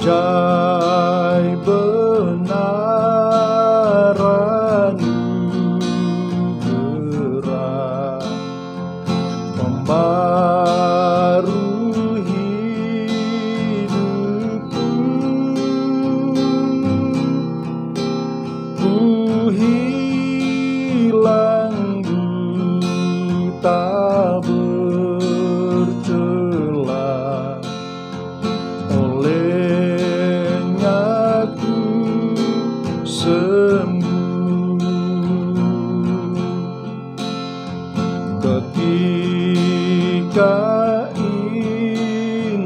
Jai benaran gerak pembaru hidupku, ku hilang buta bercela, olehnya ku sembuh. Ketika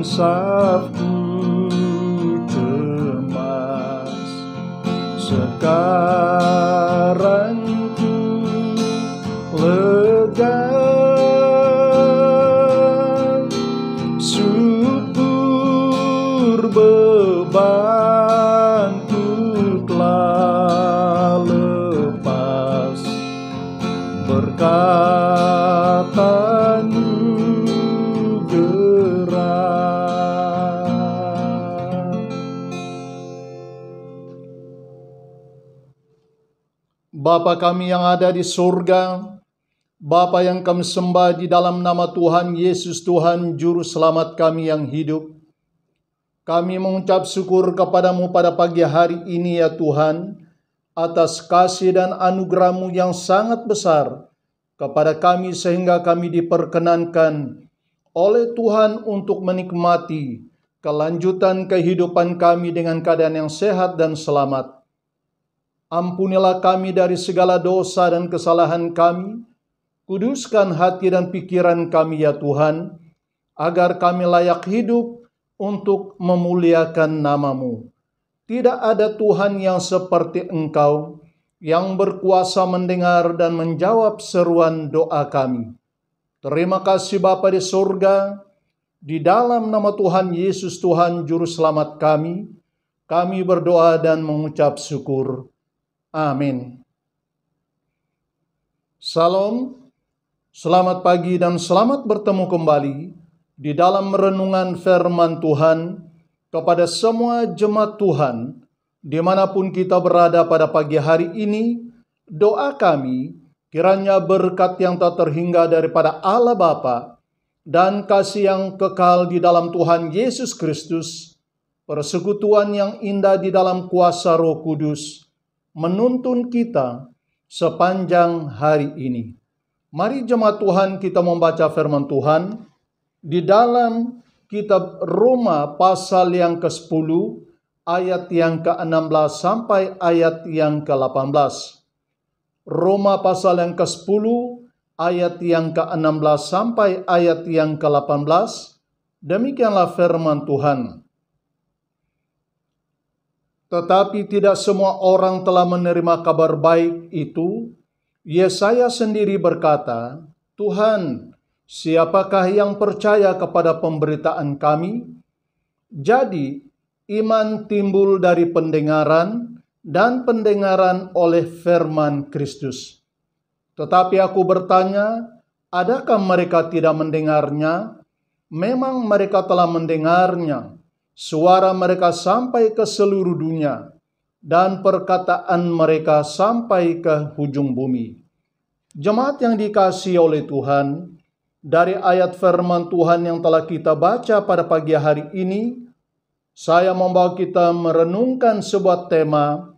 insafku cemas, sekarang ku lega. Syukur bebanku telah lepas, berkat-Mu gerak. Bapa kami yang ada di surga, Bapa yang kami sembah di dalam nama Tuhan Yesus, Tuhan Juru Selamat kami yang hidup, kami mengucap syukur kepadamu pada pagi hari ini ya Tuhan, atas kasih dan anugerah-Mu yang sangat besar kepada kami sehingga kami diperkenankan oleh Tuhan untuk menikmati kelanjutan kehidupan kami dengan keadaan yang sehat dan selamat. Ampunilah kami dari segala dosa dan kesalahan kami, kuduskan hati dan pikiran kami ya Tuhan, agar kami layak hidup untuk memuliakan nama-Mu. Tidak ada Tuhan yang seperti Engkau, yang berkuasa mendengar dan menjawab seruan doa kami. Terima kasih Bapa di surga, di dalam nama Tuhan Yesus Tuhan Juru Selamat kami berdoa dan mengucap syukur. Amin. Salam, selamat pagi dan selamat bertemu kembali di dalam renungan firman Tuhan kepada semua jemaat Tuhan dimanapun kita berada pada pagi hari ini. Doa kami kiranya berkat yang tak terhingga daripada Allah Bapa dan kasih yang kekal di dalam Tuhan Yesus Kristus, persekutuan yang indah di dalam kuasa Roh Kudus, menuntun kita sepanjang hari ini. Mari jemaat Tuhan kita membaca firman Tuhan di dalam kitab Roma pasal yang ke-10 ayat yang ke-16 sampai ayat yang ke-18. Roma pasal yang ke-10 ayat yang ke-16 sampai ayat yang ke-18. Demikianlah firman Tuhan. Tetapi tidak semua orang telah menerima kabar baik itu. Yesaya sendiri berkata, Tuhan, siapakah yang percaya kepada pemberitaan kami? Jadi, iman timbul dari pendengaran, dan pendengaran oleh firman Kristus. Tetapi aku bertanya, adakah mereka tidak mendengarnya? Memang mereka telah mendengarnya. Suara mereka sampai ke seluruh dunia, dan perkataan mereka sampai ke hujung bumi. Jemaat yang dikasihi oleh Tuhan, dari ayat firman Tuhan yang telah kita baca pada pagi hari ini, saya membawa kita merenungkan sebuah tema,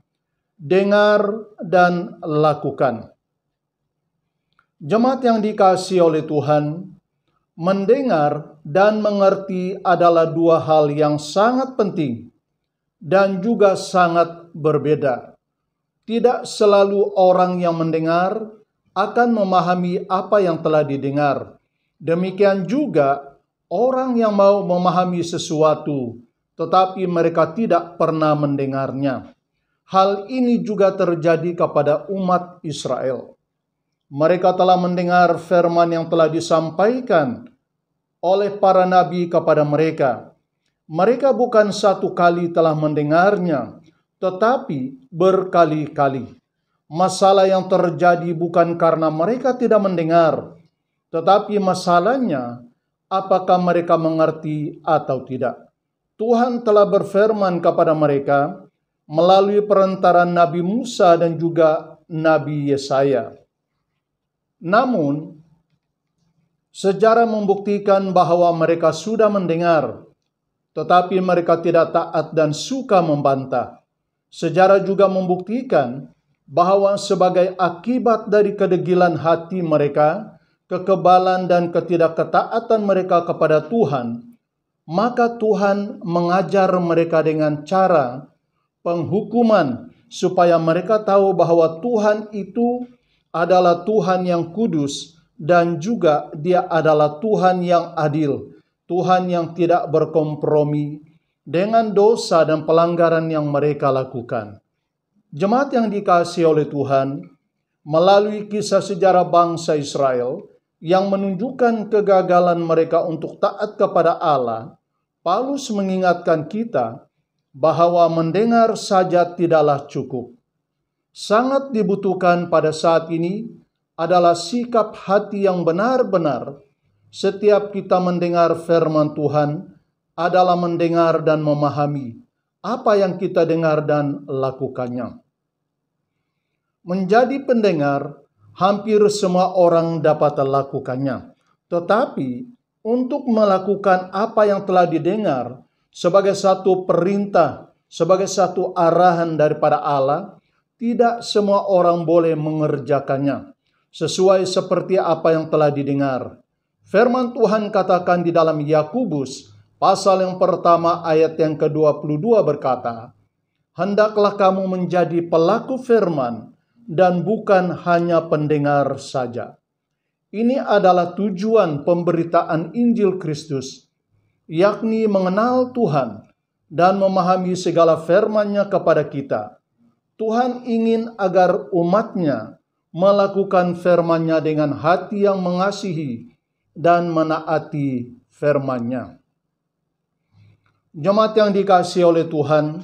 dengar dan lakukan. Jemaat yang dikasihi oleh Tuhan, mendengar dan mengerti adalah dua hal yang sangat penting dan juga sangat berbeda. Tidak selalu orang yang mendengar akan memahami apa yang telah didengar. Demikian juga orang yang mau memahami sesuatu, tetapi mereka tidak pernah mendengarnya. Hal ini juga terjadi kepada umat Israel. Mereka telah mendengar firman yang telah disampaikan oleh para nabi kepada mereka. Mereka bukan satu kali telah mendengarnya, tetapi berkali-kali. Masalah yang terjadi bukan karena mereka tidak mendengar, tetapi masalahnya apakah mereka mengerti atau tidak. Tuhan telah berfirman kepada mereka melalui perantaran Nabi Musa dan juga Nabi Yesaya. Namun, sejarah membuktikan bahwa mereka sudah mendengar, tetapi mereka tidak taat dan suka membantah. Sejarah juga membuktikan bahwa sebagai akibat dari kedegilan hati mereka, kekebalan dan ketidakketaatan mereka kepada Tuhan, maka Tuhan mengajar mereka dengan cara penghukuman supaya mereka tahu bahwa Tuhan itu adalah Tuhan yang kudus dan juga Dia adalah Tuhan yang adil, Tuhan yang tidak berkompromi dengan dosa dan pelanggaran yang mereka lakukan. Jemaat yang dikasihi oleh Tuhan, melalui kisah sejarah bangsa Israel yang menunjukkan kegagalan mereka untuk taat kepada Allah, Paulus mengingatkan kita bahwa mendengar saja tidaklah cukup. Sangat dibutuhkan pada saat ini adalah sikap hati yang benar-benar setiap kita mendengar firman Tuhan adalah mendengar dan memahami apa yang kita dengar dan lakukannya. Menjadi pendengar, hampir semua orang dapat melakukannya. Tetapi untuk melakukan apa yang telah didengar sebagai satu perintah, sebagai satu arahan daripada Allah, tidak semua orang boleh mengerjakannya sesuai seperti apa yang telah didengar. Firman Tuhan katakan di dalam Yakobus pasal yang pertama ayat yang ke-22 berkata, "Hendaklah kamu menjadi pelaku firman dan bukan hanya pendengar saja." Ini adalah tujuan pemberitaan Injil Kristus, yakni mengenal Tuhan dan memahami segala firman-Nya kepada kita. Tuhan ingin agar umat-Nya melakukan firman-Nya dengan hati yang mengasihi dan menaati firman-Nya. Jemaat yang dikasihi oleh Tuhan,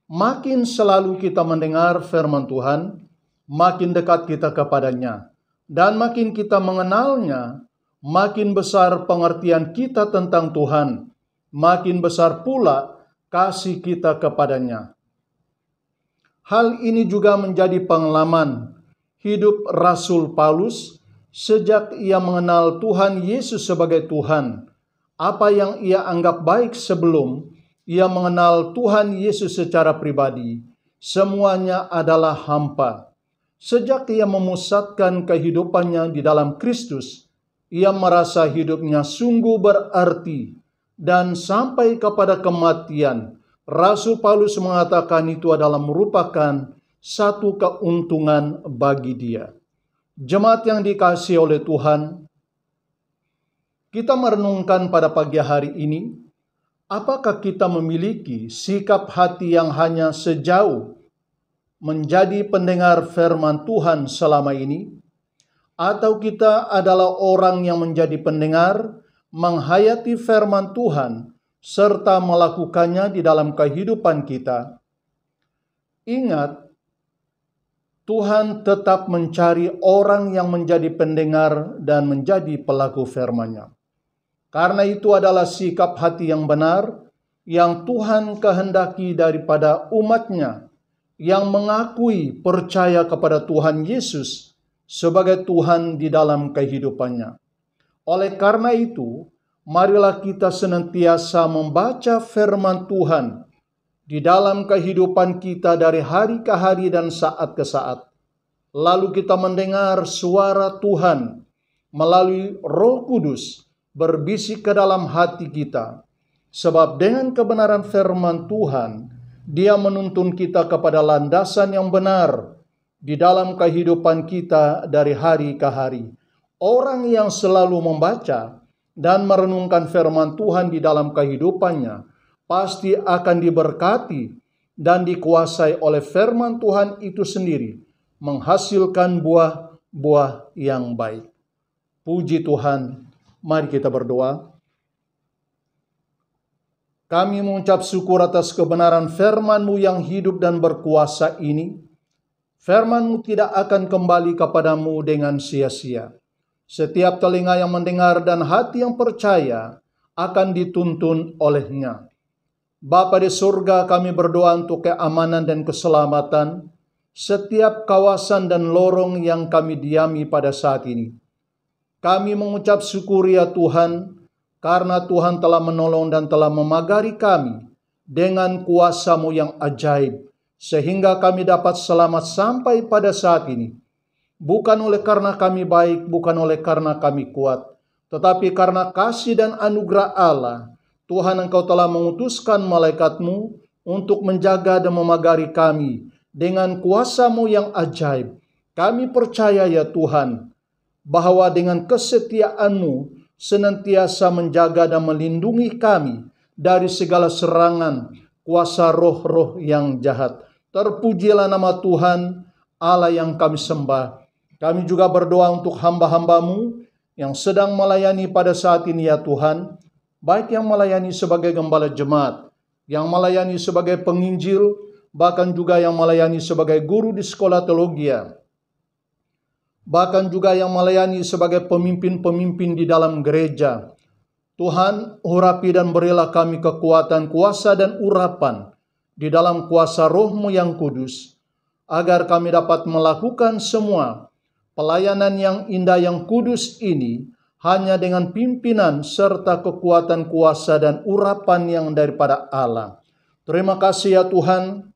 makin selalu kita mendengar firman Tuhan, makin dekat kita kepadanya. Dan makin kita mengenalnya, makin besar pengertian kita tentang Tuhan, makin besar pula kasih kita kepadanya. Hal ini juga menjadi pengalaman hidup Rasul Paulus sejak ia mengenal Tuhan Yesus sebagai Tuhan. Apa yang ia anggap baik sebelum ia mengenal Tuhan Yesus secara pribadi, semuanya adalah hampa. Sejak ia memusatkan kehidupannya di dalam Kristus, ia merasa hidupnya sungguh berarti dan sampai kepada kematian. Rasul Paulus mengatakan itu adalah merupakan satu keuntungan bagi dia. Jemaat yang dikasihi oleh Tuhan, kita merenungkan pada pagi hari ini, apakah kita memiliki sikap hati yang hanya sejauh menjadi pendengar firman Tuhan selama ini? Atau kita adalah orang yang menjadi pendengar, menghayati firman Tuhan, serta melakukannya di dalam kehidupan kita? Ingat, Tuhan tetap mencari orang yang menjadi pendengar dan menjadi pelaku firman-Nya. Karena itu adalah sikap hati yang benar yang Tuhan kehendaki daripada umat-Nya yang mengakui percaya kepada Tuhan Yesus sebagai Tuhan di dalam kehidupannya. Oleh karena itu, marilah kita senantiasa membaca firman Tuhan di dalam kehidupan kita dari hari ke hari dan saat ke saat. Lalu kita mendengar suara Tuhan melalui Roh Kudus berbisik ke dalam hati kita. Sebab dengan kebenaran firman Tuhan, Dia menuntun kita kepada landasan yang benar di dalam kehidupan kita dari hari ke hari. Orang yang selalu membaca dan merenungkan firman Tuhan di dalam kehidupannya pasti akan diberkati dan dikuasai oleh firman Tuhan itu sendiri, menghasilkan buah-buah yang baik. Puji Tuhan, mari kita berdoa. Kami mengucap syukur atas kebenaran firman-Mu yang hidup dan berkuasa ini. Firman-Mu tidak akan kembali kepadamu dengan sia-sia. Setiap telinga yang mendengar dan hati yang percaya akan dituntun olehnya. Bapa di surga, kami berdoa untuk keamanan dan keselamatan setiap kawasan dan lorong yang kami diami pada saat ini. Kami mengucap syukur ya Tuhan, karena Tuhan telah menolong dan telah memagari kami dengan kuasa-Mu yang ajaib, sehingga kami dapat selamat sampai pada saat ini. Bukan oleh karena kami baik, bukan oleh karena kami kuat, tetapi karena kasih dan anugerah Allah. Tuhan, Engkau telah mengutuskan malaikat-Mu untuk menjaga dan memagari kami dengan kuasa-Mu yang ajaib. Kami percaya ya Tuhan, bahwa dengan kesetiaan-Mu senantiasa menjaga dan melindungi kami dari segala serangan kuasa roh-roh yang jahat. Terpujilah nama Tuhan, Allah yang kami sembah. Kami juga berdoa untuk hamba-hamba-Mu yang sedang melayani pada saat ini ya Tuhan, baik yang melayani sebagai gembala jemaat, yang melayani sebagai penginjil, bahkan juga yang melayani sebagai guru di sekolah teologi, bahkan juga yang melayani sebagai pemimpin-pemimpin di dalam gereja. Tuhan, urapi dan berilah kami kekuatan, kuasa, dan urapan di dalam kuasa Roh-Mu yang kudus, agar kami dapat melakukan semua pelayanan yang indah yang kudus ini hanya dengan pimpinan serta kekuatan kuasa dan urapan yang daripada Allah. Terima kasih ya Tuhan,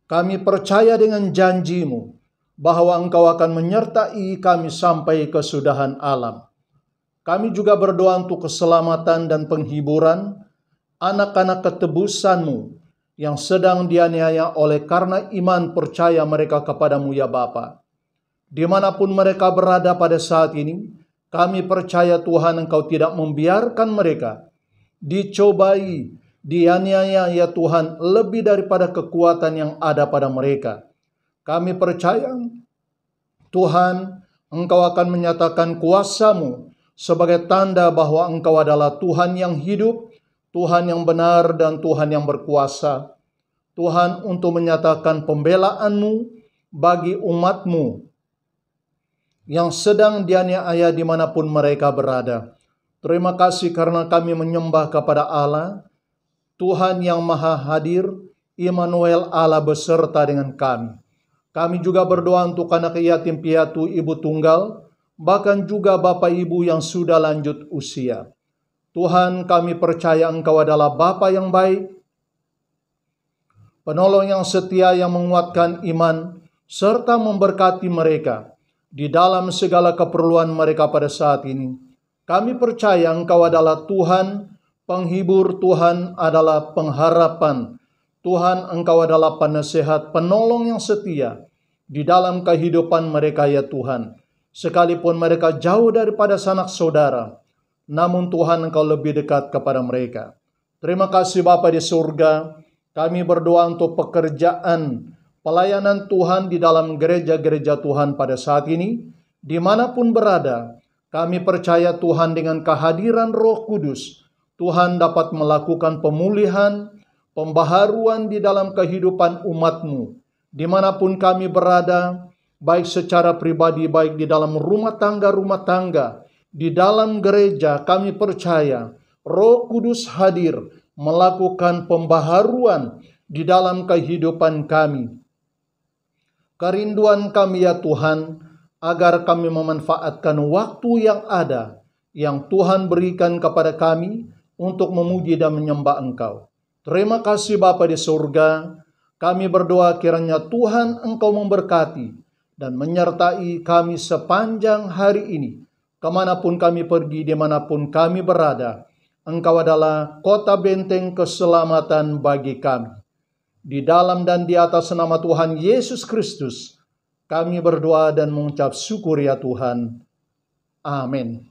kami percaya dengan janji-Mu bahwa Engkau akan menyertai kami sampai kesudahan alam. Kami juga berdoa untuk keselamatan dan penghiburan anak-anak ketebusan-Mu yang sedang dianiaya oleh karena iman percaya mereka kepada-Mu ya Bapa. Dimanapun mereka berada pada saat ini, kami percaya Tuhan, Engkau tidak membiarkan mereka dicobai, dianiaya ya Tuhan, lebih daripada kekuatan yang ada pada mereka. Kami percaya Tuhan, Engkau akan menyatakan kuasa-Mu sebagai tanda bahwa Engkau adalah Tuhan yang hidup, Tuhan yang benar, dan Tuhan yang berkuasa. Tuhan, untuk menyatakan pembelaan-Mu bagi umat-Mu yang sedang dianiaya dimanapun mereka berada. Terima kasih karena kami menyembah kepada Allah, Tuhan yang Maha Hadir, Immanuel, Allah beserta dengan kami. Kami juga berdoa untuk anak yatim piatu, ibu tunggal, bahkan juga bapak ibu yang sudah lanjut usia. Tuhan, kami percaya Engkau adalah Bapa yang baik, penolong yang setia yang menguatkan iman, serta memberkati mereka di dalam segala keperluan mereka pada saat ini. Kami percaya Engkau adalah Tuhan penghibur, Tuhan adalah pengharapan, Tuhan Engkau adalah penasehat, penolong yang setia di dalam kehidupan mereka ya Tuhan. Sekalipun mereka jauh daripada sanak saudara, namun Tuhan Engkau lebih dekat kepada mereka. Terima kasih Bapa di surga, kami berdoa untuk pekerjaan pelayanan Tuhan di dalam gereja-gereja Tuhan pada saat ini, dimanapun berada. Kami percaya Tuhan dengan kehadiran Roh Kudus, Tuhan dapat melakukan pemulihan, pembaharuan di dalam kehidupan umat-Mu. Dimanapun kami berada, baik secara pribadi, baik di dalam rumah tangga, di dalam gereja, kami percaya Roh Kudus hadir melakukan pembaharuan di dalam kehidupan kami. Kerinduan kami ya Tuhan, agar kami memanfaatkan waktu yang ada, yang Tuhan berikan kepada kami untuk memuji dan menyembah Engkau. Terima kasih Bapa di surga, kami berdoa kiranya Tuhan Engkau memberkati dan menyertai kami sepanjang hari ini. Kemanapun kami pergi, dimanapun kami berada, Engkau adalah kota benteng keselamatan bagi kami. Di dalam dan di atas nama Tuhan Yesus Kristus, kami berdoa dan mengucap syukur ya Tuhan. Amin.